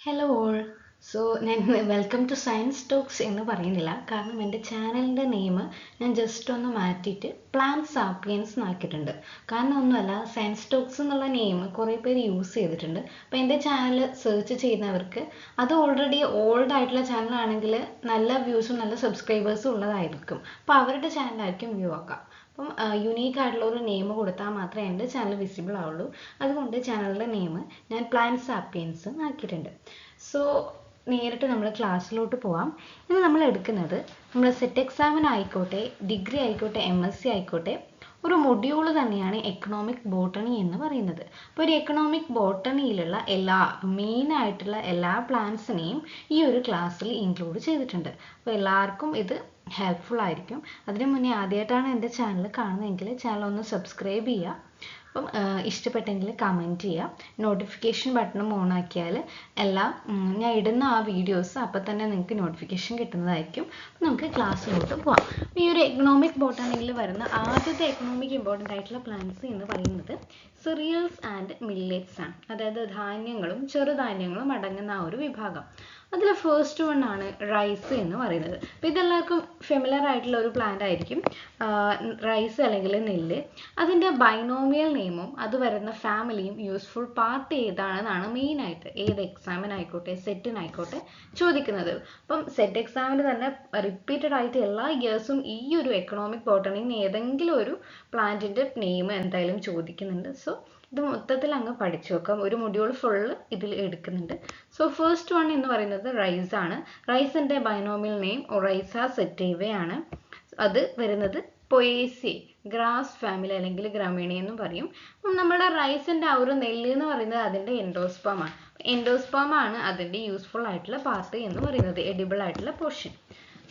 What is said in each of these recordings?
Hello all. ഞാൻ welcome two science talks എന്ന് പറയുന്നില്ല, കാരണം എൻ്റെ ചാനലിൻ്റെ നെയിം ഞാൻ ജസ്റ്റ് ഒന്ന് മാറ്റിയിട്ട് പ്ലാന്റ് സാപ്പിയൻസ് എന്നാക്കിയിട്ടുണ്ട്. കാരണം ഒന്നുമല്ല, സയൻസ് ടോക്സ് എന്നുള്ള നെയിം കുറേ പേര് യൂസ് ചെയ്തിട്ടുണ്ട്. അപ്പോൾ എൻ്റെ ചാനൽ സെർച്ച് ചെയ്യുന്നവർക്ക് അത് ഓൾറെഡി ഓൾഡ് ആയിട്ടുള്ള ചാനലാണെങ്കിൽ നല്ല വ്യൂസും നല്ല സബ്സ്ക്രൈബേഴ്സും ഉള്ളതായിരിക്കും. അപ്പോൾ അവരുടെ ചാനലായിരിക്കും വ്യൂ ആക്കുക. അപ്പം യുണീക്ക് ആയിട്ടുള്ള ഒരു നെയിം കൊടുത്താൽ മാത്രമേ എൻ്റെ ചാനൽ വിസിബിൾ ആവുള്ളൂ. അതുകൊണ്ട് ചാനലിൻ്റെ നെയിം ഞാൻ പ്ലാന്റ് സാപ്പിയൻസ് ആക്കിയിട്ടുണ്ട്. സോ നേരിട്ട് നമ്മൾ ക്ലാസ്സിലോട്ട് പോവാം. ഇന്ന് നമ്മൾ എടുക്കുന്നത് നമ്മൾ സെറ്റ് എക്സാമിന് ആയിക്കോട്ടെ, ഡിഗ്രി ആയിക്കോട്ടെ, MSc ആയിക്കോട്ടെ, ഒരു മൊഡ്യൂൾ തന്നെയാണ് എക്കണോമിക് ബോട്ടണി എന്ന് പറയുന്നത്. അപ്പോൾ ഒരു എക്കണോമിക് ബോട്ടണിയിലുള്ള മെയിൻ ആയിട്ടുള്ള എല്ലാ പ്ലാന്റ്സിനെയും ഈ ഒരു ക്ലാസ്സിൽ ഇൻക്ലൂഡ് ചെയ്തിട്ടുണ്ട്. അപ്പോൾ എല്ലാവർക്കും ഇത് ഹെൽപ്ഫുൾ ആയിരിക്കും. അതിന് മുന്നേ ആദ്യമായിട്ടാണ് എൻ്റെ ചാനൽ കാണുന്നതെങ്കിൽ ചാനൽ ഒന്ന് സബ്സ്ക്രൈബ് ചെയ്യുക. അപ്പം ഇഷ്ടപ്പെട്ടെങ്കിൽ കമൻറ്റ് ചെയ്യുക. നോട്ടിഫിക്കേഷൻ ബട്ടണും ഓൺ ആക്കിയാൽ ഞാൻ ഇടുന്ന ആ വീഡിയോസ് അപ്പം തന്നെ നിങ്ങൾക്ക് നോട്ടിഫിക്കേഷൻ കിട്ടുന്നതായിരിക്കും. അപ്പം നമുക്ക് ക്ലാസ്സിലോട്ട് പോവാം. ഈ ഒരു എക്കണോമിക് ബോട്ടണിയിൽ വരുന്ന ആദ്യത്തെ എക്കണോമിക് ഇമ്പോർട്ടൻ്റ് ആയിട്ടുള്ള പ്ലാന്റ്സ് എന്ന് പറയുന്നത് സിറിയൽസ് ആൻഡ് മില്ലറ്റ്സ് ആണ്. അതായത് ധാന്യങ്ങളും ചെറുധാന്യങ്ങളും അടങ്ങുന്ന ആ ഒരു വിഭാഗം. അതിൽ ഫസ്റ്റ് വൺ ആണ് റൈസ് എന്ന് പറയുന്നത്. അപ്പോൾ ഇതെല്ലാവർക്കും ഫെമിലർ ആയിട്ടുള്ള ഒരു പ്ലാന്റ് ആയിരിക്കും, റൈസ് അല്ലെങ്കിൽ നെല്ല്. അതിൻ്റെ ബൈനോമിയൽ നെയിമും അത് വരുന്ന ഫാമിലിയും യൂസ്ഫുൾ പാർട്ട് ഏതാണെന്നാണ് മെയിനായിട്ട് ഏത് എക്സാമിനായിക്കോട്ടെ സെറ്റിനായിക്കോട്ടെ ചോദിക്കുന്നത്. അപ്പം സെറ്റ് എക്സാമിന് തന്നെ റിപ്പീറ്റഡ് ആയിട്ട് എല്ലാ ഇയേഴ്സും ഈ ഒരു എക്കണോമിക് ബോട്ടണിയിൽ നിന്ന് ഏതെങ്കിലും ഒരു പ്ലാന്റിൻ്റെ നെയിം എന്തായാലും ചോദിക്കുന്നുണ്ട്. സോ ഇത് മൊത്തത്തിൽ അങ്ങ് പഠിച്ചു വെക്കാം. ഒരു മൊഡ്യൂൾ ഫുള്ള് ഇതിൽ എടുക്കുന്നുണ്ട്. സോ ഫസ്റ്റ് വൺ എന്ന് പറയുന്നത് റൈസ് ആണ്. റൈസിൻ്റെ ബൈനോമിയൽ നെയിം ഒറൈസ സെറ്റേവയാണ്. അത് വരുന്നത് പൊയേസിയേ, ഗ്രാസ് ഫാമിലി അല്ലെങ്കിൽ ഗ്രാമീണി എന്നും പറയും. നമ്മുടെ റൈസിൻ്റെ ആ ഒരു നെല്ല് എന്ന് പറയുന്നത് അതിൻ്റെ എൻഡോസ്പേമാണ്. എൻഡോസ്പേമാണ് അതിൻ്റെ യൂസ്ഫുൾ ആയിട്ടുള്ള പാർട്ട് എന്ന് പറയുന്നത്, എഡിബിൾ ആയിട്ടുള്ള portion.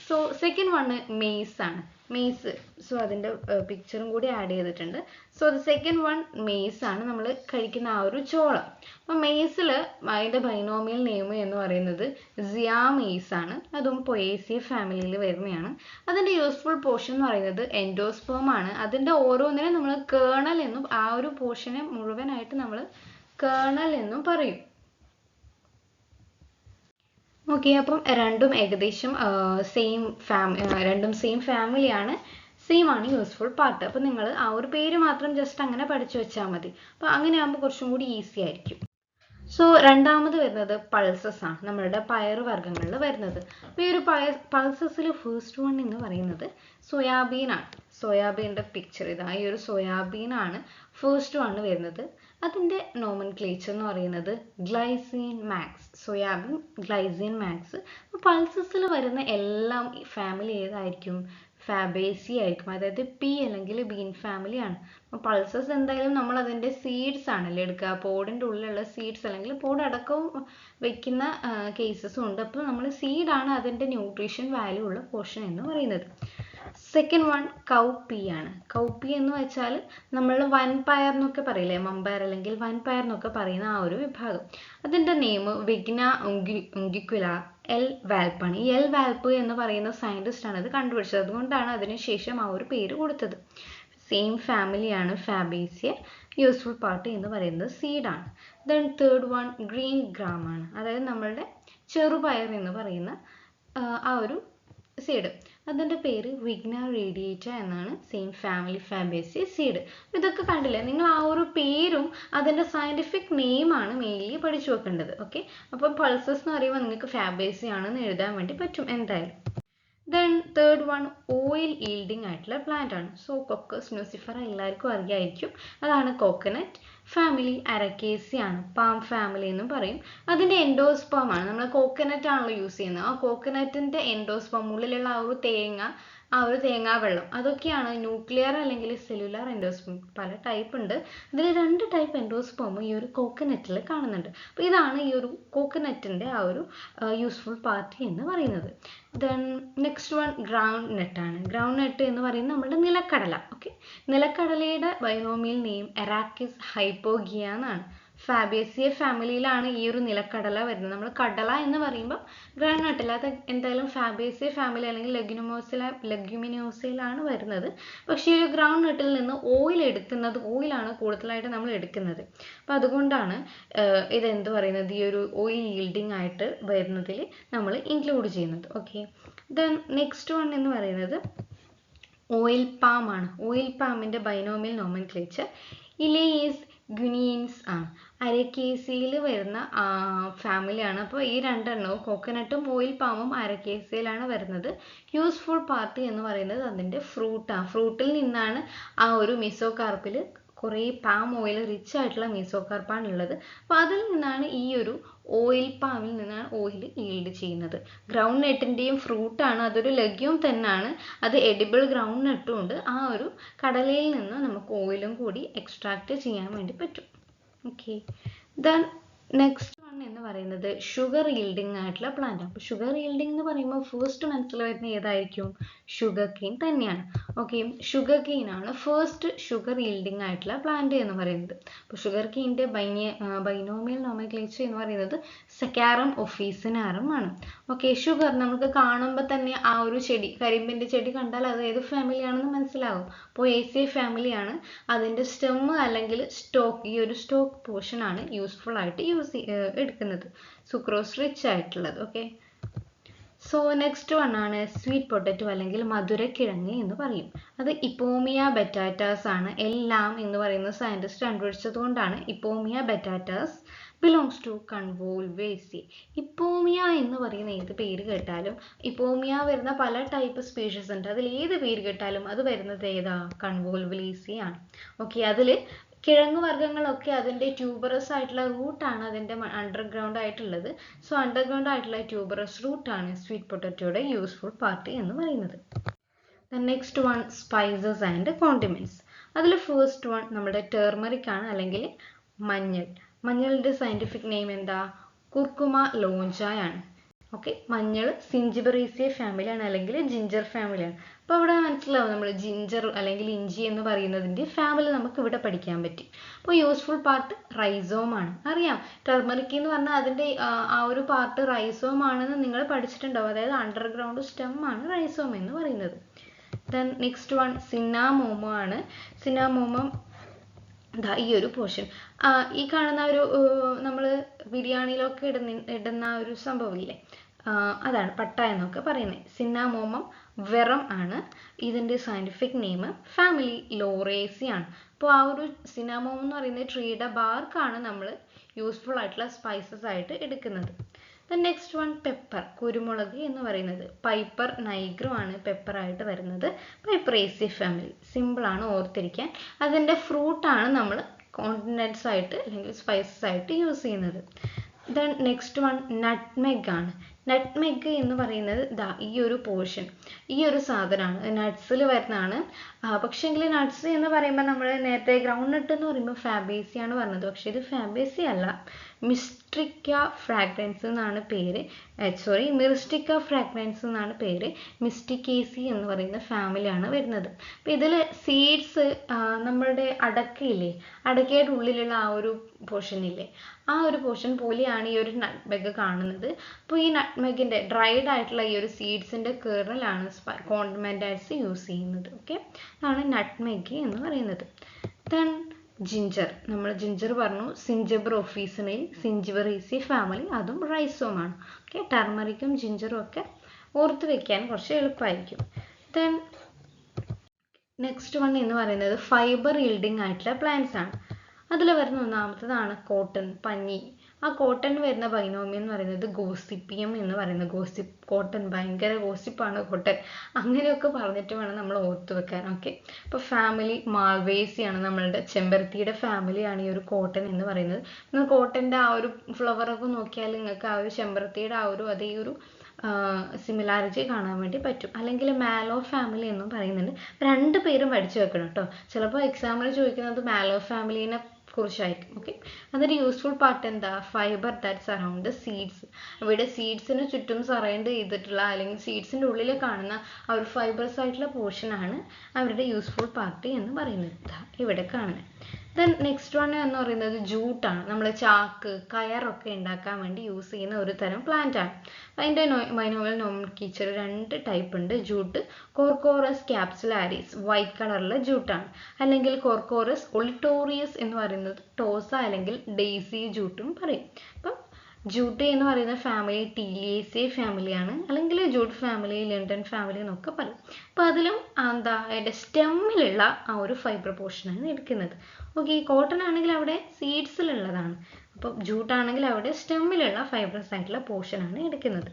So second one maze ആണ്. മെയ്സ്, സോ അതിൻ്റെ പിക്ചറും കൂടി ആഡ് ചെയ്തിട്ടുണ്ട്. So the second one maze ആണ്, നമ്മൾ കഴിക്കുന്ന ആ ഒരു ചോളം. അപ്പം മെയ്സിൽ അതിൻ്റെ ബൈനോമിയൽ നെയിം എന്ന് പറയുന്നത് സിയാ മെയ്സ് ആണ്. അതും പൊയേസിയ ഫാമിലിയിൽ വരുന്നതാണ്. അതിൻ്റെ യൂസ്ഫുൾ പോർഷൻ എന്ന് പറയുന്നത് എൻഡോസ്പേം ആണ്. അതിൻ്റെ ഓരോന്നിനും നമ്മൾ കേണൽ എന്നും ആ ഒരു പോർഷനെ മുഴുവനായിട്ട് നമ്മൾ കേണൽ എന്നും പറയും. ഓക്കെ, അപ്പം രണ്ടും ഏകദേശം സെയിം ഫാമിലിയാണ്, സെയിം ആണ് യൂസ്ഫുൾ പാർട്ട്. അപ്പം നിങ്ങൾ ആ ഒരു പേര് മാത്രം ജസ്റ്റ് അങ്ങനെ പഠിച്ചു വെച്ചാൽ മതി. അപ്പോൾ അങ്ങനെയാകുമ്പോൾ കുറച്ചും കൂടി ഈസി ആയിരിക്കും. സോ രണ്ടാമത് വരുന്നത് പൾസസ് ആണ്, നമ്മളുടെ പയറുവർഗ്ഗങ്ങളിൽ വരുന്നത്. അപ്പോൾ ഈ ഒരു പൾസസിൽ ഫസ്റ്റ് വൺ എന്ന് പറയുന്നത് സോയാബീൻ ആണ്. സോയാബീൻ്റെ പിക്ചർ ഇതാ, ഈ ഒരു സോയാബീൻ ആണ് ഫസ്റ്റ് വൺ വരുന്നത്. അതിൻ്റെ നോമൻക്ലേച്ചർ എന്ന് പറയുന്നത് glycine max, soybean glycine max. അപ്പോൾ പൾസസിൽ വരുന്ന എല്ലാം ഫാമിലി ഏതായിരിക്കും? ഫാബേസി ആയിരിക്കും, അതായത് പി അല്ലെങ്കിൽ ബീൻ ഫാമിലിയാണ്. അപ്പോൾ പൾസസ് എന്തായാലും നമ്മൾ അതിൻ്റെ സീഡ്സ് ആണല്ലേ എടുക്കുക, പോഡിൻ്റെ ഉള്ളിലുള്ള സീഡ്സ് അല്ലെങ്കിൽ പോഡ് അടക്കവും വെക്കുന്ന കേസസും ഉണ്ട്. അപ്പോൾ നമ്മൾ സീഡാണ് അതിൻ്റെ ന്യൂട്രീഷൻ വാല്യൂ ഉള്ള പോർഷൻ എന്ന് പറയുന്നത്. സെക്കൻഡ് വൺ കൗപ്പി ആണ്. കൗപ്പി എന്ന് വെച്ചാൽ നമ്മൾ വൻപയർ എന്നൊക്കെ പറയില്ലേ, മമ്പയർ അല്ലെങ്കിൽ വൻപയർ എന്നൊക്കെ പറയുന്ന ആ ഒരു വിഭാഗം. അതിൻ്റെ നെയിം വിഗ്ന ഉങ്കിക്കുല എൽ വാൽപ്പാണ്. ഈ എൽ വാൽപ്പ് എന്ന് പറയുന്ന സയൻറ്റിസ്റ്റ് ആണ് ഇത് കണ്ടുപിടിച്ചത്. അതുകൊണ്ടാണ് അതിനുശേഷം ആ ഒരു പേര് കൊടുത്തത്. സെയിം ഫാമിലിയാണ് ഫാബേസിയ. യൂസ്ഫുൾ പാർട്ട് എന്ന് പറയുന്നത് സീഡാണ്. Then third one green gram ആണ്. അതായത് നമ്മളുടെ ചെറുപയർ എന്ന് പറയുന്ന ആ ഒരു സീഡ്. അതിൻ്റെ പേര് വിഗ്ന റേഡിയേറ്റ എന്നാണ്. Same family Fabaceae seed. ഇതൊക്കെ കണ്ടില്ലേ നിങ്ങൾ? ആ ഒരു പേരും അതിൻ്റെ സയൻറ്റിഫിക് നെയിമാണ് മെയിൻലി പഠിച്ചു വെക്കേണ്ടത്. ഓക്കെ, അപ്പം പൾസസ് എന്ന് പറയുമ്പോൾ നിങ്ങൾക്ക് ഫാബേസിയ ആണെന്ന് എഴുതാൻ വേണ്ടി പറ്റും എന്തായാലും. Then third one oil yielding ആയിട്ടുള്ള പ്ലാന്റ് ആണ്. സോ കൊക്കസ് ന്യൂസിഫറ എല്ലാവർക്കും അറിയായിരിക്കും. അതാണ് കോക്കനട്ട് ഫാമിലി. അരക്കേസി ആണ്, പാം ഫാമിലി എന്നും പറയും. അതിൻ്റെ എൻഡോസ്പേം ആണ്. നമ്മൾ കോക്കനട്ട് ആണല്ലോ യൂസ് ചെയ്യുന്നത്. ആ കോക്കനട്ടിൻ്റെ എൻഡോസ്പേം, ഉള്ളിലുള്ള ആ ഒരു തേങ്ങാവെള്ളം, അതൊക്കെയാണ് ന്യൂക്ലിയർ അല്ലെങ്കിൽ സെല്ലുലാർ എൻഡോസ്പേം. പല ടൈപ്പ് ഉണ്ട്. ഇതിൽ 2 ടൈപ്പ് എൻഡോസ്പേം ഈ ഒരു കോക്കനറ്റിൽ കാണുന്നുണ്ട്. അപ്പോൾ ഇതാണ് ഈ ഒരു കോക്കനറ്റിൻ്റെ ആ ഒരു യൂസ്ഫുൾ പാർട്ട് എന്ന് പറയുന്നത്. ദെൻ നെക്സ്റ്റ് വൺ ഗ്രൗണ്ട് നട്ട് ആണ്. ഗ്രൗണ്ട് നട്ട് എന്ന് പറയുന്നത് നമ്മുടെ നിലക്കടല. ഓക്കെ, നിലക്കടലയുടെ ബൈനോമിയൽ നെയിം എറാക്കിസ് ഹൈപ്പോഗിയ എന്നാണ്. ഫാബേസിയ ഫാമിലിയിലാണ് ഈ ഒരു നിലക്കടല വരുന്നത്. നമ്മൾ കടല എന്ന് പറയുമ്പോൾ ഗ്രൗണ്ട് നട്ട് അത് എന്തായാലും ഫാബേസിയ ഫാമിലി അല്ലെങ്കിൽ ലെഗ്യുമിനോസയിലാണ് വരുന്നത്. പക്ഷേ ഈ ഒരു ഗ്രൗണ്ട് നട്ടിൽ നിന്ന് ഓയിലാണ് കൂടുതലായിട്ട് നമ്മൾ എടുക്കുന്നത്. അപ്പം അതുകൊണ്ടാണ് ഇതെന്ത് പറയുന്നത്, ഈ ഒരു ഓയിൽ ഈൽഡിങ് ആയിട്ട് വരുന്നതിൽ നമ്മൾ ഇൻക്ലൂഡ് ചെയ്യുന്നത്. ഓക്കെ, ദെൻ നെക്സ്റ്റ് വൺ എന്ന് പറയുന്നത് ഓയിൽ പാം ആണ്. ഓയിൽ പാമിൻ്റെ ബൈനോമിയൽ നോമൻക്ലേച്ചർ ഇലേസ് ഗുനിയൻസ് ആണ്. അരക്കേസിയിൽ വരുന്ന ഫാമിലിയാണ്. അപ്പോൾ ഈ രണ്ടെണ്ണവും കോക്കനട്ടും ഓയിൽ പാമും അരക്കേസിയിലാണ് വരുന്നത്. യൂസ്ഫുൾ പാർട്ട് എന്ന് പറയുന്നത് അതിൻ്റെ ഫ്രൂട്ടാണ്. ഫ്രൂട്ടിൽ നിന്നാണ് ആ ഒരു മെസോകാർപ്പിൽ കുറേ പാം ഓയിൽ റിച്ച് ആയിട്ടുള്ള മെസോകാർപ്പാണ് ഉള്ളത്. അപ്പോൾ അതിൽ നിന്നാണ് ഈ ഒരു ഓയിൽ പാമിൽ നിന്നാണ് ഓയിൽ ഈൽഡ് ചെയ്യുന്നത്. ഗ്രൗണ്ട് നട്ടിൻ്റെയും ഫ്രൂട്ടാണ്, അതൊരു ലഗ്യൂം തന്നെയാണ്, അത് എഡിബിൾ ഗ്രൗണ്ട് നട്ടും ഉണ്ട്. ആ ഒരു കടലയിൽ നിന്ന് നമുക്ക് ഓയിലും കൂടി എക്സ്ട്രാക്ട് ചെയ്യാൻ വേണ്ടി പറ്റും. ഓക്കെ, ദെൻ നെക്സ്റ്റ് വൺ എന്ന് പറയുന്നത് ഷുഗർ ഈൽഡിങ് ആയിട്ടുള്ള പ്ലാന്റ്. അപ്പോൾ ഷുഗർ ഈൽഡിങ് എന്ന് പറയുമ്പോൾ ഫസ്റ്റ് മനസ്സിൽ വരുന്ന ഏതായിരിക്കും? ഷുഗർ കെയിൻ തന്നെയാണ്. ഓക്കെ, ഷുഗർ കെയിൻ ആണ് ഫസ്റ്റ് ഷുഗർ ഈൽഡിങ് ആയിട്ടുള്ള പ്ലാന്റ് എന്ന് പറയുന്നത്. അപ്പോൾ ഷുഗർ കെയിൻ്റെ ബൈനോമിയൽ നോമൻക്ലേച്ചർ എന്ന് പറയുന്നത് സക്കാറം ഒഫീസിനാറും ആണ്. ഓക്കെ, ഷുഗർ നമുക്ക് കാണുമ്പോൾ തന്നെ ആ ഒരു ചെടി, കരിമ്പിൻ്റെ ചെടി കണ്ടാൽ അത് ഏത് ഫാമിലിയാണെന്ന് മനസ്സിലാവും. പോയേസിയ ഫാമിലിയാണ്. അതിൻ്റെ സ്റ്റെം അല്ലെങ്കിൽ സ്റ്റോക്ക്, ഈ ഒരു സ്റ്റോക്ക് പോർഷൻ ആണ് യൂസ്ഫുൾ ആയിട്ട് എടുക്കുന്നത്, സുക്രോസ് റിച്ച് ആയിട്ടുള്ളത്. ഓക്കെ, സോ നെക്സ്റ്റ് വൺ ആണ് സ്വീറ്റ് പൊട്ടറ്റോ അല്ലെങ്കിൽ മധുരക്കിഴങ്ങ് എന്ന് പറയും. അത് ഇപ്പോമിയ ബെറ്റാറ്റാസ് ആണ്. എല്ലാം എന്ന് പറയുന്ന സയൻറ്റിസ്റ്റ് കണ്ടുപിടിച്ചത് കൊണ്ടാണ് ഇപ്പോമിയ ബെറ്റാറ്റാസ് ബിലോങ്സ് ടു കൺവോൾവേസി. ഇപ്പോമിയ എന്ന് പറയുന്ന ഏത് പേര് കേട്ടാലും, ഇപ്പോമിയ വരുന്ന പല ടൈപ്പ് സ്പീഷീസ് ഉണ്ട്, അതിൽ ഏത് പേര് കേട്ടാലും അത് വരുന്നത് ഏതാ? കൺവോൾവേസി ആണ്. ഓക്കെ, അതിൽ കിഴങ്ങ് വർഗ്ഗങ്ങളൊക്കെ അതിൻ്റെ ട്യൂബറസ് ആയിട്ടുള്ള റൂട്ടാണ് അതിൻ്റെ അണ്ടർഗ്രൗണ്ട് ആയിട്ടുള്ളത്. സോ അണ്ടർഗ്രൗണ്ട് ആയിട്ടുള്ള ട്യൂബറസ് റൂട്ടാണ് സ്വീറ്റ് പൊട്ടറ്റോയുടെ യൂസ്ഫുൾ പാർട്ട് എന്ന് പറയുന്നത്. Next one spices and condiments. അതിൽ ഫസ്റ്റ് വൺ നമ്മുടെ ടേർമറിക് ആണ്, അല്ലെങ്കിൽ മഞ്ഞൾ. മഞ്ഞളിൻ്റെ സയൻറ്റിഫിക് നെയിം എന്താ? കുർക്കുമ ലോഞ്ചായ ആണ്. ഓക്കെ, മഞ്ഞൾ സിഞ്ചിബറേസിയ ഫാമിലിയാണ് അല്ലെങ്കിൽ ജിഞ്ചർ ഫാമിലിയാണ്. അപ്പോൾ അവിടെ മനസ്സിലാവും നമ്മൾ ജിഞ്ചർ അല്ലെങ്കിൽ ഇഞ്ചി എന്ന് പറയുന്നതിൻ്റെ ഫാമിലി നമുക്ക് ഇവിടെ പഠിക്കാൻ പറ്റി. അപ്പോൾ യൂസ്ഫുൾ പാർട്ട് റൈസോം ആണ്. അറിയാം, ടർമറിക് എന്ന് പറഞ്ഞാൽ അതിൻ്റെ ആ ഒരു പാർട്ട് റൈസോം ആണെന്ന് നിങ്ങൾ പഠിച്ചിട്ടുണ്ടാവും. അതായത് അണ്ടർഗ്രൗണ്ട് സ്റ്റെം ആണ് റൈസോം എന്ന് പറയുന്നത്. ദെൻ നെക്സ്റ്റ് വൺ സിന്നാമോമോ ആണ്. സിന്നാമോമം ഈ ഒരു പോർഷൻ, ഈ കാണുന്ന ഒരു നമ്മൾ ബിരിയാണിയിലൊക്കെ ഇടുന്ന ഒരു സംഭവമില്ലേ, അതാണ് പട്ട എന്നൊക്കെ പറയുന്നത്. സിന്നാമോമം വെറം ആണ്. ഇതിൻ്റെ സയൻറ്റിഫിക് നെയിം ഫാമിലി ലോറേസി ആണ്. അപ്പോൾ ആ ഒരു സിന്നാമോമം എന്ന് പറയുന്ന ട്രീയുടെ ബാർക്കാണ് നമ്മൾ യൂസ്ഫുൾ ആയിട്ടുള്ള സ്പൈസസ് ആയിട്ട് എടുക്കുന്നത്. നെക്സ്റ്റ് വൺ പെപ്പർ, കുരുമുളക് എന്ന് പറയുന്നത് പൈപ്പർ നൈഗ്രം ആണ് പെപ്പർ ആയിട്ട് വരുന്നത്. പൈപ്പറേസി ഫാമിലി, സിമ്പിളാണ് ഓർത്തിരിക്കാൻ. അതിൻ്റെ ഫ്രൂട്ടാണ് നമ്മൾ കോണ്ടിനെൻറ്റ്സ് ആയിട്ട് അല്ലെങ്കിൽ സ്പൈസസ് ആയിട്ട് യൂസ് ചെയ്യുന്നത്. ദെൻ നെക്സ്റ്റ് വൺ നട്ട്മെഗ് ആണ്. നട്ട്മെഗ് എന്ന് പറയുന്നത് ഈ ഒരു പോർഷൻ, ഈ ഒരു സാധനമാണ്, നട്ട്സിൽ വരുന്നതാണ്. പക്ഷേങ്കിൽ നട്ട്സ് എന്ന് പറയുമ്പോൾ നമ്മൾ നേരത്തെ ഗ്രൗണ്ട് നട്ട് എന്ന് പറയുമ്പോൾ ഫാബേസി ആണ് പറഞ്ഞത്. പക്ഷേ ഇത് ഫാബേസി അല്ല, മിസ്ട്രിക്ക ഫ്രാഗ്രൻസ് എന്നാണ് പേര്. മിറിസ്റ്റിക്ക ഫ്രാഗ്രൻസ് എന്നാണ് പേര്. മിസ്റ്റിക്കേസി എന്ന് പറയുന്ന ഫാമിലിയാണ് വരുന്നത്. അപ്പോൾ ഇതിൽ സീഡ്സ് നമ്മളുടെ അടക്കയില്ലേ, അടക്കയുടെ ഉള്ളിലുള്ള ആ ഒരു പോർഷൻ ഇല്ലേ, ആ ഒരു പോർഷൻ പോലെയാണ് ഈ ഒരു നട്ട്മെഗ് കാണുന്നത്. അപ്പോൾ ഈ നട്ട്മെഗിൻ്റെ ഡ്രൈഡ് ആയിട്ടുള്ള ഈ ഒരു സീഡ്സിൻ്റെ കേർണലാണ് കോണ്ടിമെൻറ്റ്സ് യൂസ് ചെയ്യുന്നത്. ഓക്കെ, അതാണ് നട്ട്മെഗ് എന്ന് പറയുന്നത്. ദെൻ ജിഞ്ചർ, നമ്മൾ ജിഞ്ചർ പറഞ്ഞു, സിഞ്ചബർ ഒഫീസിനയിൽ സിഞ്ചിബറേസി ഫാമിലി, അതും റൈസോമാണ്. ഓക്കെ, ടർമറിക്കും ജിഞ്ചറും ഒക്കെ ഓർത്ത് വെക്കാൻ കുറച്ച് എളുപ്പമായിരിക്കും. ദെൻ നെക്സ്റ്റ് വൺ എന്ന് പറയുന്നത് ഫൈബർ ഈൽഡിങ് ആയിട്ടുള്ള പ്ലാന്റ്സ് ആണ്. അതിൽ വരുന്ന ഒന്നാമത്തതാണ് കോട്ടൺ, പഞ്ഞി. ആ കോട്ടൺ വരുന്ന ബൈനോമിയം എന്ന് പറയുന്നത് ഗോസിപ്പിയം എന്ന് പറയുന്നത്. കോട്ടൺ ഭയങ്കര ഗോസിപ്പാണ് കോട്ടൺ, അങ്ങനെയൊക്കെ പറഞ്ഞിട്ട് വേണം നമ്മൾ ഓർത്ത് വെക്കാൻ. ഓക്കെ, അപ്പോൾ ഫാമിലി മാൾവേസിയാണ്, നമ്മളുടെ ചെമ്പരത്തിയുടെ ഫാമിലിയാണ് ഈ ഒരു കോട്ടൺ എന്ന് പറയുന്നത്. നിങ്ങൾ കോട്ടൻ്റെ ആ ഒരു ഫ്ലവറൊക്കെ നോക്കിയാൽ നിങ്ങൾക്ക് ആ ഒരു ചെമ്പരത്തിയുടെ ആ ഒരു അതേ ഒരു സിമിലാരിറ്റി കാണാൻ വേണ്ടി പറ്റും. അല്ലെങ്കിൽ മാലോ ഫാമിലി എന്നും പറയുന്നുണ്ട്. രണ്ട് പേരും പഠിച്ചു വെക്കണം കേട്ടോ. ചിലപ്പോൾ എക്സാമിന് ചോദിക്കുന്നത് മാലോ ഫാമിലിനെ കുറിച്ചായിരിക്കും. ഓക്കെ, അതൊരു യൂസ്ഫുൾ പാർട്ട് എന്താ? Fibre that surround seeds. ഇവിടെ സീഡ്സിന് ചുറ്റും സറൗണ്ട് ചെയ്തിട്ടുള്ള അല്ലെങ്കിൽ സീഡ്സിൻ്റെ ഉള്ളിൽ കാണുന്ന ആ ഒരു ഫൈബേഴ്സ് ആയിട്ടുള്ള പോർഷനാണ് അവരുടെ യൂസ്ഫുൾ പാർട്ട് എന്ന് പറയുന്നത്. ഇവിടെ കാണുന്നത്. ദെൻ നെക്സ്റ്റ് വൺ എന്ന് പറയുന്നത് ജൂട്ടാണ്. നമ്മൾ ചാക്ക് കയറൊക്കെ ഉണ്ടാക്കാൻ വേണ്ടി യൂസ് ചെയ്യുന്ന ഒരു തരം പ്ലാന്റ് ആണ്. അതിൻ്റെ ബൈനോമിയൽ നോമെൻക്ലേച്ചർ 2 ടൈപ്പ് ഉണ്ട്. ജൂട്ട് കോർക്കോറസ് ക്യാപ്സുലാരിസ് വൈറ്റ് കളറിലെ ജൂട്ടാണ്, അല്ലെങ്കിൽ കോർക്കോറസ് ഒളിറ്റോറിയസ് എന്ന് പറയുന്നത് ടോസ അല്ലെങ്കിൽ ഡെയ്സി ജൂട്ടും പറയും. അപ്പം ജൂട്ട് എന്ന് പറയുന്ന ഫാമിലി ടീലിയേസിയേ ഫാമിലിയാണ്, അല്ലെങ്കിൽ ജൂട്ട് ഫാമിലി ലണ്ടൻ ഫാമിലി എന്നൊക്കെ പറയും. അപ്പോൾ അതിലും അതിൻ്റെ സ്റ്റെമ്മിലുള്ള ആ ഒരു ഫൈബർ പോർഷനാണ് എടുക്കുന്നത്. ഓക്കെ, കോട്ടൺ ആണെങ്കിൽ അവിടെ സീഡ്സിലുള്ളതാണ്, അപ്പോൾ ജൂട്ടാണെങ്കിൽ അവിടെ സ്റ്റെമ്മിലുള്ള ഫൈബ്രസ് ആയിട്ടുള്ള പോർഷനാണ് എടുക്കുന്നത്.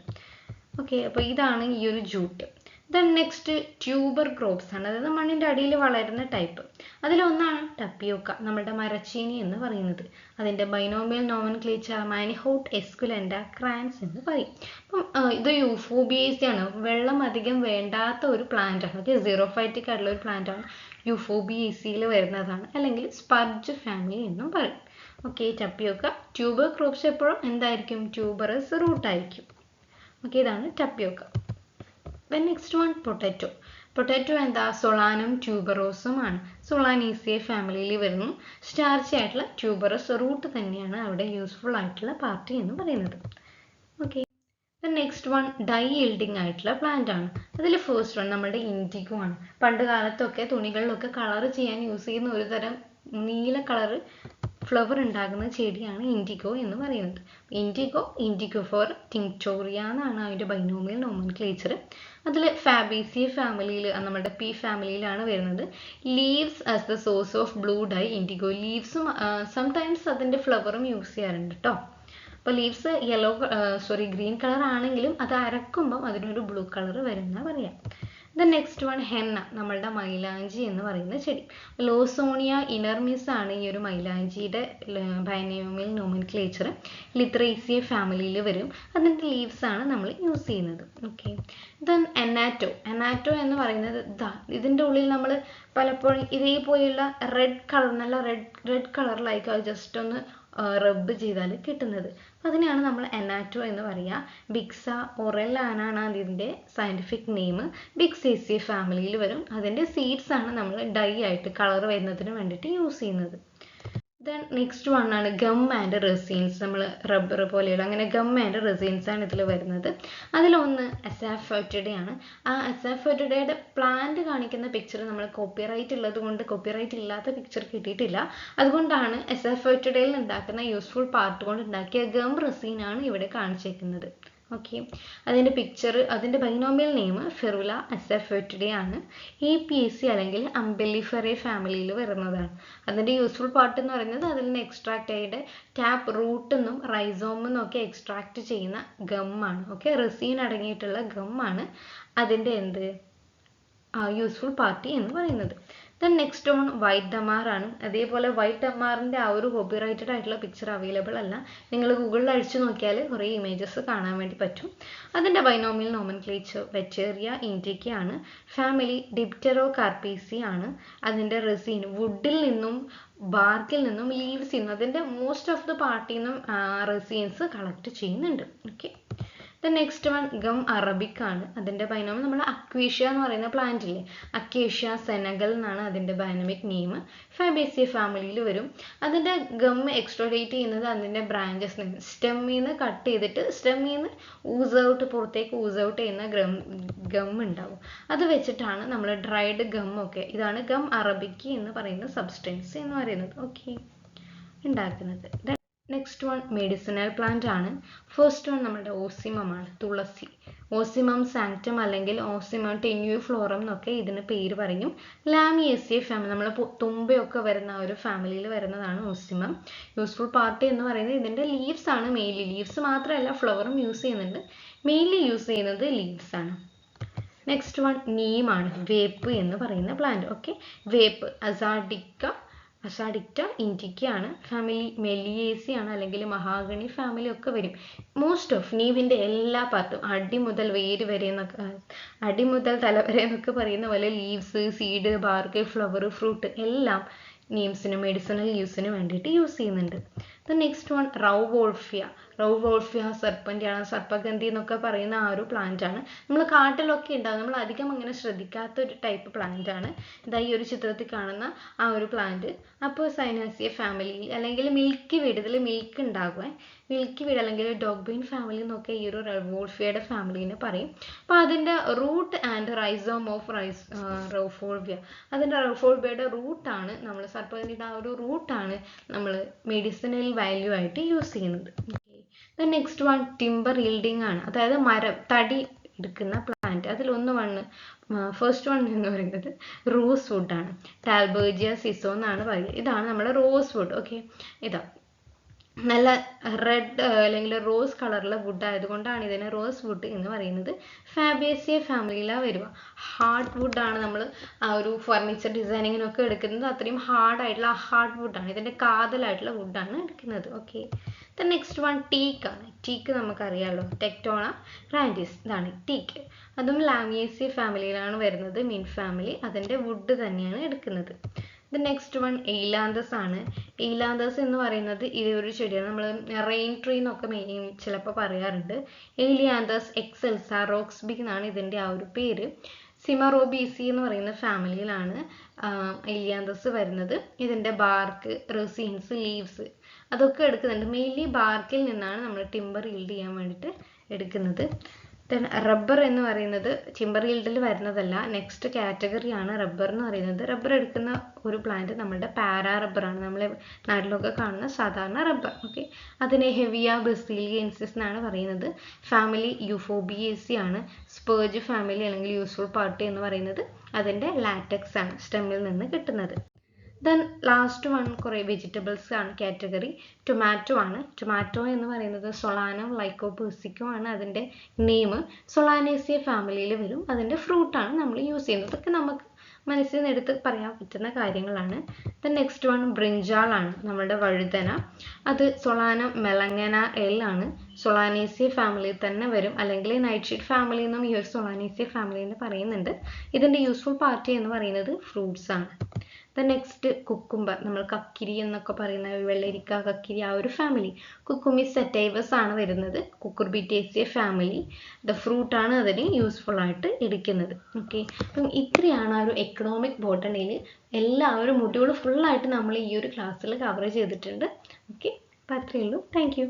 ഓക്കെ, അപ്പോൾ ഇതാണ് ഈ ഒരു jute. Then next tuber crops ആണ്, അതായത് മണ്ണിൻ്റെ അടിയിൽ വളരുന്ന ടൈപ്പ്. അതിലൊന്നാണ് ടപ്പിയോക്ക, നമ്മുടെ മരച്ചീനി എന്ന് പറയുന്നത്. അതിൻ്റെ binomial nomenclature Manihot esculenta Kranz എന്ന് പറയും. അപ്പം ഇത് യൂഫോബിയേസി ആണ്, വെള്ളം അധികം വേണ്ടാത്ത ഒരു പ്ലാന്റ് ആണ്. ഓക്കെ, സീറോഫൈറ്റിക് ആയിട്ടുള്ള ഒരു പ്ലാന്റ് ആണ്, യൂഫോബിയേസിയിൽ വരുന്നതാണ്, അല്ലെങ്കിൽ സ്പർജ് ഫാമിലി എന്നും പറയും. ഓക്കെ, ടപ്പിയോക്ക. ട്യൂബർ ക്രോപ്സ് എപ്പോഴും എന്തായിരിക്കും? ട്യൂബറസ് റൂട്ട് ആയിരിക്കും. ഓക്കെ, ഇതാണ് ടപ്പിയോക്ക. Then next one potato. Potato എന്താ? സൊളാനം ട്യൂബറോസും ആണ്. സൊളാനേസിയേ ഫാമിലിയിൽ വരുന്നു. സ്റ്റാർച്ചി ആയിട്ടുള്ള ട്യൂബറസ് റൂട്ട് തന്നെയാണ് അവിടെ യൂസ്ഫുൾ ആയിട്ടുള്ള പാർട്ടി എന്ന് പറയുന്നത്. Okay, then next one dye yielding ആയിട്ടുള്ള പ്ലാന്റ് ആണ്. അതിൽ ഫസ്റ്റ് വൺ നമ്മുടെ ഇൻഡിഗോ ആണ്. പണ്ട് കാലത്തൊക്കെ തുണികളിലൊക്കെ കളർ ചെയ്യാൻ യൂസ് ചെയ്യുന്ന ഒരു തരം നീല കളറ് ഫ്ലവർ ഉണ്ടാകുന്ന ചെടിയാണ് ഇൻഡിഗോ എന്ന് പറയുന്നത്. ഇൻഡിഗോ ഫോർ ടിങ്ക്ടോറിയ എന്നാണ് അതിൻ്റെ ബൈനോമിയൽ നോമൻക്ലേച്ചർ. അതിൽ ഫാബേസിയേ ഫാമിലിയിൽ, നമ്മുടെ പി ഫാമിലിയിലാണ് വരുന്നത്. Leaves as the source of blue dye indigo. ലീവ്സും സംടൈംസ് അതിൻ്റെ ഫ്ലവറും യൂസ് ചെയ്യാറുണ്ട് കേട്ടോ. അപ്പോൾ ലീവ്സ് ഗ്രീൻ കളർ ആണെങ്കിലും അത് അരക്കുമ്പം അതിനൊരു ബ്ലൂ കളർ വരുന്ന പറയാം. ദെൻ നെക്സ്റ്റ് വൺ ഹെന്ന, നമ്മളുടെ മൈലാഞ്ചി എന്ന് പറയുന്ന ചെടി. ലോസോണിയ ഇനർമിസ് ആണ് ഈ ഒരു മൈലാഞ്ചിയുടെ ബൈനോമിയൽ നോമൻക്ലേച്ചർ. ലിത്രേസിയേ ഫാമിലിയിൽ വരും. അതിൻ്റെ ലീവ്സ് ആണ് നമ്മൾ യൂസ് ചെയ്യുന്നത്. ഓക്കെ, ദെൻ എനാറ്റോ എന്ന് പറയുന്നത് ഇതിൻ്റെ ഉള്ളിൽ നമ്മൾ പലപ്പോഴും ഇതേപോലെയുള്ള റെഡ് കളർ, നല്ല റെഡ് കളറിലായിരിക്കും അത് ജസ്റ്റ് ഒന്ന് റബ്ബ് ചെയ്താൽ കിട്ടുന്നത്. അതിനെയാണ് നമ്മൾ എനാറ്റോ എന്ന് പറയുക. ബിക്സ ഒറെല്ലാന ആണ് അതിൻ്റെ സയൻറ്റിഫിക് നെയിം. ബിക്സേസിയേ ഫാമിലിയിൽ വരും. അതിൻ്റെ സീഡ്സ് ആണ് നമ്മൾ ഡൈ ആയിട്ട് കളർ വരുന്നതിന് വേണ്ടിയിട്ട് യൂസ് ചെയ്യുന്നത്. ദെൻ നെക്സ്റ്റ് വൺ ആണ് ഗം ആൻഡ് റെസീൻസ്. നമ്മൾ റബ്ബർ പോലെയുള്ള അങ്ങനെ ഗം ആൻഡ് റെസീൻസ് ആണ് ഇതിൽ വരുന്നത്. അതിലൊന്ന് അസാഫോറ്റിഡേ ആണ്. ആ അസാഫോറ്റിഡയുടെ പ്ലാന്റ് കാണിക്കുന്ന പിക്ചർ നമ്മൾ കോപ്പിറൈറ്റ് ഉള്ളത് കൊണ്ട് കോപ്പിറൈറ്റ് ഇല്ലാത്ത പിക്ചർ കിട്ടിയിട്ടില്ല. അതുകൊണ്ടാണ് അസാഫോറ്റിഡയിൽ ഉണ്ടാക്കുന്ന യൂസ്ഫുൾ പാർട്ട് കൊണ്ട് ഉണ്ടാക്കിയ ഗം റെസീനാണ് ഇവിടെ കാണിച്ചേക്കുന്നത്. ഓക്കെ, അതിൻ്റെ പിക്ചർ, അതിൻ്റെ ബൈനോമിയൽ നെയിം ഫെറുല അസാഫോറ്റിഡേ ആണ്. APAC അല്ലെങ്കിൽ അംബെല്ലിഫെറേ ഫാമിലിയിൽ വരുന്നതാണ്. അതിൻ്റെ യൂസ്ഫുൾ പാർട്ട് എന്ന് പറയുന്നത് അതിൽ നിന്ന് എക്സ്ട്രാക്ട് ചെയ്ത ടാപ്പ് റൂട്ടിൽ നിന്നും റൈസോമിൽ നിന്നൊക്കെ എക്സ്ട്രാക്ട് ചെയ്യുന്ന ഗമ്മാണ്. ഓക്കെ, റെസീൻ അടങ്ങിയിട്ടുള്ള ഗമ്മാണ് അതിൻ്റെ യൂസ്ഫുൾ പാർട്ടി എന്ന് പറയുന്നത്. Then next on white Damar ആണ്. അതേപോലെ വൈറ്റ് ഡമാറിൻ്റെ ആ ഒരു കോപ്പിറൈറ്റഡ് ആയിട്ടുള്ള പിക്ചർ അവൈലബിൾ അല്ല. നിങ്ങൾ ഗൂഗിളിൽ അടിച്ചു നോക്കിയാൽ കുറേ ഇമേജസ് കാണാൻ വേണ്ടി പറ്റും. അതിൻ്റെ ബൈനോമിയൽ നോമൻക്ലേച്ചർ വെച്ചേറിയ ഇൻഡിക്ക ആണ്. ഫാമിലി ഡിപ്റ്റെറോകാർപ്പേസി ആണ്. അതിൻ്റെ റെസീൻ വുഡിൽ നിന്നും ബാർക്കിൽ നിന്നും ലീവ്സിൽ നിന്നും അതിൻ്റെ മോസ്റ്റ് ഓഫ് ദ പാർട്ടിൽ നിന്നും റെസീൻസ് കളക്ട് ചെയ്യുന്നുണ്ട്. Okay, the next one gum Arabic ആണ്. അതിൻ്റെ ബൈനോമിയൽ നമ്മൾ അക്വേഷ്യ എന്ന് പറയുന്ന പ്ലാന്റ് ഇല്ലേ, അക്വേഷ്യ സെനഗൽ എന്നാണ് അതിൻ്റെ ബൈനമിക് നെയിം. ഫാബേസിയേ ഫാമിലിയിൽ വരും. അതിൻ്റെ ഗം എക്സ്ട്രോഡേറ്റ് ചെയ്യുന്നത് അതിൻ്റെ ബ്രാഞ്ചസ് നിന്ന്, സ്റ്റെമ്മിൽ നിന്ന് കട്ട് ചെയ്തിട്ട് സ്റ്റെമ്മിൽ നിന്ന് പുറത്തേക്ക് ഊസ് ഔട്ട് ചെയ്യുന്ന ഗം ഉണ്ടാവും. അത് വെച്ചിട്ടാണ് നമ്മൾ ഡ്രൈഡ് ഗമ്മൊക്കെ, ഇതാണ് ഗം അറബിക്ക് എന്ന് പറയുന്ന സബ്സ്റ്റൻസ് എന്ന് പറയുന്നത്. ഓക്കെ, ഉണ്ടാക്കുന്നത്. നെക്സ്റ്റ് വൺ മെഡിസിനൽ പ്ലാന്റ് ആണ്. ഫസ്റ്റ് വൺ നമ്മുടെ ഓസിമം ആണ്, തുളസി. ഓസിമം സാങ്ക്ടം അല്ലെങ്കിൽ ഓസിമം ടെന്യൂഫ്ലോറം എന്നൊക്കെ ഇതിന് പേര് പറയും. ലാമിയേസിയേ ഫാമിലി, നമ്മൾ തുമ്പയൊക്കെ വരുന്ന ഒരു ഫാമിലിയിൽ വരുന്നതാണ് ഓസിമം. യൂസ്ഫുൾ പാർട്ട് എന്ന് പറയുന്നത് ഇതിൻ്റെ ലീവ്സ് ആണ്. മെയിൻലി ലീവ്സ് മാത്രമല്ല ഫ്ലവറും യൂസ് ചെയ്യുന്നുണ്ട്. മെയിൻലി യൂസ് ചെയ്യുന്നത് ലീവ്സ് ആണ്. നെക്സ്റ്റ് വൺ നീമാണ്, വേപ്പ് എന്ന് പറയുന്ന പ്ലാന്റ്. ഓക്കെ, വേപ്പ് അസാഡിക്റ്റ ഇൻഡിക്ക ആണ്. ഫാമിലി മെലിയേസി ആണ്, അല്ലെങ്കിൽ മഹാഗണി ഫാമിലി ഒക്കെ വരും. മോസ്റ്റ് ഓഫ് നീവിൻ്റെ എല്ലാ പാർട്ടും അടി മുതൽ വേര് വരെ എന്നൊക്കെ, അടി മുതൽ തല വരെ എന്നൊക്കെ പറയുന്ന പോലെ leaves, seed, bark, flower, fruit എല്ലാം നീംസിനും മെഡിസിനൽ യൂസിന് വേണ്ടിയിട്ട് യൂസ് ചെയ്യുന്നുണ്ട്. Next one റൗവോൾഫിയ. റൗവോൾഫിയ സർപ്പന്റിയാണ്, സർപ്പഗന്ധി എന്നൊക്കെ പറയുന്ന ആ ഒരു പ്ലാന്റ് ആണ്. നമ്മൾ കാട്ടിലൊക്കെ ഉണ്ടാവും, നമ്മൾ അധികം അങ്ങനെ ശ്രദ്ധിക്കാത്ത ഒരു ടൈപ്പ് പ്ലാന്റ് ആണ്. ഇതാ ഈ ഒരു ചിത്രത്തിൽ കാണുന്ന ആ ഒരു പ്ലാന്റ്. അപ്പോൾ സൈനാസിയ ഫാമിലി അല്ലെങ്കിൽ മിൽക്കി വീഡ്, ഇതിൽ മിൽക്ക് ഉണ്ടാകുമേ, മിൽക്കി വീഡ് അല്ലെങ്കിൽ ഡോഗ് ബെയിൻ ഫാമിലി എന്നൊക്കെ ഈ ഒരു റൗവോൾഫിയയുടെ ഫാമിലിനെ പറയും. അപ്പോൾ അതിൻ്റെ റൂട്ട് ആൻഡ് റൈസോം ഓഫ് റൗവോൾഫിയ, അതിൻ്റെ റൗവോൾഫിയയുടെ റൂട്ടാണ് നമ്മൾ, സർപ്പഗന്ധിയുടെ ആ ഒരു റൂട്ടാണ് നമ്മൾ മെഡിസിനൽ വാല്യൂ ആയിട്ട് യൂസ് ചെയ്യുന്നത്. The next one timber yielding ആണ്, അതായത് മരം തടി എടുക്കുന്ന പ്ലാന്റ്. അതിൽ ഫസ്റ്റ് വൺ എന്ന് പറയുന്നത് റോസ് വുഡ് ആണ്. ടാൽബേർജിയ സിസോ എന്നാണ് പറയുക. ഇതാണ് നമ്മുടെ റോസ് വുഡ്. ഓക്കെ, ഇതാ നല്ല റെഡ് അല്ലെങ്കിൽ റോസ് കളറിലെ വുഡ് ആയതുകൊണ്ടാണ് ഇതിനെ റോസ് വുഡ് എന്ന് പറയുന്നത്. ഫാബേസിയ ഫാമിലിയിലാണ് വരിക. ഹാർഡ് വുഡ് ആണ് നമ്മൾ ആ ഒരു ഫർണിച്ചർ ഡിസൈനിങ്ങിനൊക്കെ എടുക്കുന്നത്. അത്രയും ഹാർഡായിട്ടുള്ള ഹാർഡ് വുഡാണ്, ഇതിൻ്റെ കാതലായിട്ടുള്ള വുഡാണ് എടുക്കുന്നത്. ഓക്കെ, ദ നെക്സ്റ്റ് വൺ ടീക്ക് ആണ്. ടീക്ക് നമുക്കറിയാമല്ലോ, ടെക്ടോണ ഗ്രാൻഡിസ്, ഇതാണ് ടീക്ക്. അതും ലാമിയേസിയ ഫാമിലിയിലാണ് വരുന്നത്, മിൻ ഫാമിലി. അതിൻ്റെ വുഡ് തന്നെയാണ് എടുക്കുന്നത്. ദ നെക്സ്റ്റ് വൺ എയിലാന്തസ് ആണ്. എയിലാന്തസ് എന്ന് പറയുന്നത് ഈ ഒരു ചെടിയാണ്, നമ്മൾ റെയിൻ ട്രീ എന്നൊക്കെ ചിലപ്പോൾ പറയാറുണ്ട്. എയിലിയാന്തസ് എക്സെൽസ റോക്സ്ബി എന്നാണ് ഇതിൻ്റെ ആ ഒരു പേര്. സിമറോബീസി എന്ന് പറയുന്ന ഫാമിലിയിലാണ് എയിലിയാന്തസ് വരുന്നത്. ഇതിൻ്റെ ബാർക്ക്, റെസിൻസ്, ലീവ്സ് അതൊക്കെ എടുക്കുന്നുണ്ട്. മെയിൻലി ബാർക്കിൽ നിന്നാണ് നമ്മൾ ടിമ്പർ ഈൽഡ് ചെയ്യാൻ വേണ്ടിയിട്ട് എടുക്കുന്നത്. ദെൻ റബ്ബർ എന്ന് പറയുന്നത് ടിമ്പർ ഈൽഡിൽ വരുന്നതല്ല, നെക്സ്റ്റ് കാറ്റഗറിയാണ് റബ്ബർ എന്ന് പറയുന്നത്. റബ്ബർ എടുക്കുന്ന ഒരു പ്ലാന്റ് നമ്മളുടെ പാരാ റബ്ബറാണ്, നമ്മളെ നാട്ടിലൊക്കെ കാണുന്ന സാധാരണ റബ്ബർ. ഓക്കെ, അതിനെ ഹെവിയ ബ്രസീലിയൻസിസ് എന്നാണ് പറയുന്നത്. ഫാമിലി യൂഫോബിയേസി ആണ്. സ്പേർജ് ഫാമിലി അല്ലെങ്കിൽ യൂസ്ഫുൾ പാർട്ടി എന്ന് പറയുന്നത് അതിൻ്റെ ലാറ്റക്സ് ആണ്, സ്റ്റെമ്മിൽ നിന്ന് കിട്ടുന്നത്. ദെൻ ലാസ്റ്റ് വൺ കുറേ വെജിറ്റബിൾസ് ആണ് കാറ്റഗറി. ടൊമാറ്റോ ആണ്. ടൊമാറ്റോ എന്ന് പറയുന്നത് സൊളാനം ലൈക്കോപേഴ്സിക്കോ ആണ് അതിൻ്റെ നെയിം. സൊളാനേസിയ ഫാമിലിയിൽ വരും. അതിൻ്റെ ഫ്രൂട്ടാണ് നമ്മൾ യൂസ് ചെയ്യുന്നത്. ഇതൊക്കെ നമുക്ക് മനസ്സിൽ നിന്ന് എടുത്ത് പറയാൻ പറ്റുന്ന കാര്യങ്ങളാണ്. ദെൻ നെക്സ്റ്റ് വൺ ബ്രിഞ്ചാൾ ആണ്, നമ്മുടെ വഴുതന. അത് സൊളാനം മെലങ്ങന എൽ ആണ്. സൊളാനേസിയ ഫാമിലിയിൽ തന്നെ വരും, അല്ലെങ്കിൽ നൈറ്റ്ഷീഡ് ഫാമിലി എന്നും ഈ ഒരു സൊളാനേസിയ ഫാമിലിനെ പറയുന്നുണ്ട്. ഇതിൻ്റെ യൂസ്ഫുൾ പാർട്ടി എന്ന് പറയുന്നത് ഫ്രൂട്ട്സ് ആണ്. ദ നെക്സ്റ്റ് കുക്കുംബർ, നമ്മൾ കക്കിരി എന്നൊക്കെ പറയുന്ന വെള്ളരിക്ക, കക്കിരി, ആ ഒരു ഫാമിലി. കുക്കുമിസ് സെറ്റൈവസ് ആണ് വരുന്നത്. കുക്കുർബിറ്റേസിയ ഫാമിലി. ദ ഫ്രൂട്ട് ആണ് അതിന് യൂസ്ഫുൾ ആയിട്ട് എടുക്കുന്നത്. ഓക്കെ, അപ്പം ഇത്രയാണ് ആ ഒരു എക്കണോമിക് ബോട്ടണിയിൽ എല്ലാവരും മൊഡ്യൂൾ ഫുള്ളായിട്ട് നമ്മൾ ഈ ഒരു ക്ലാസ്സിൽ കവർ ചെയ്തിട്ടുണ്ട്. ഓക്കെ, അപ്പം അത്രയേ ഉള്ളൂ. Thank you.